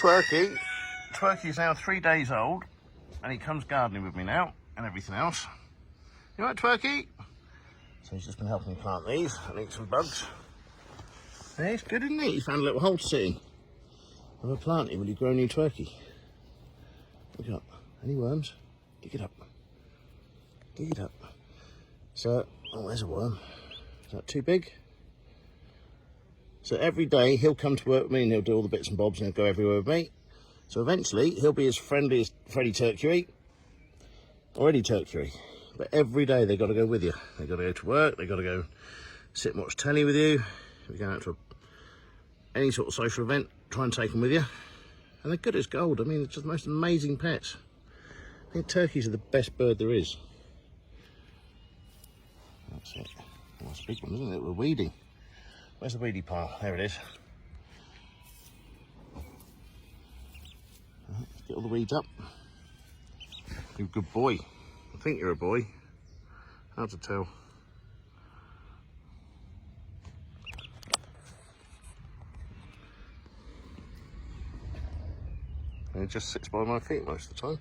Twerky. Twerky is now 3 days old, and he comes gardening with me now, and everything else. You right, Twerky? So he's just been helping me plant these and eat some bugs. Yeah, it's good, isn't it? He found a little hole to sit in. Of a planting when you grow a new Twerky. Look it up. Any worms? Dig it up. Dig it up. So, oh, there's a worm. Is that too big? So every day he'll come to work with me and he'll do all the bits and bobs and he'll go everywhere with me. So eventually he'll be as friendly as Freddie Turkey or Eddie Turkey. But every day they've got to go with you. They've got to go to work, they've got to go sit and watch telly with you. If you're going out to any sort of social event, try and take them with you. And they're good as gold. I mean, it's just the most amazing pets. I think turkeys are the best bird there is. That's it. That's a big one, isn't it? We're weeding. Where's the weedy pile? There it is. Get all the weeds up. You're a good boy. I think you're a boy. Hard to tell. And it just sits by my feet most of the time.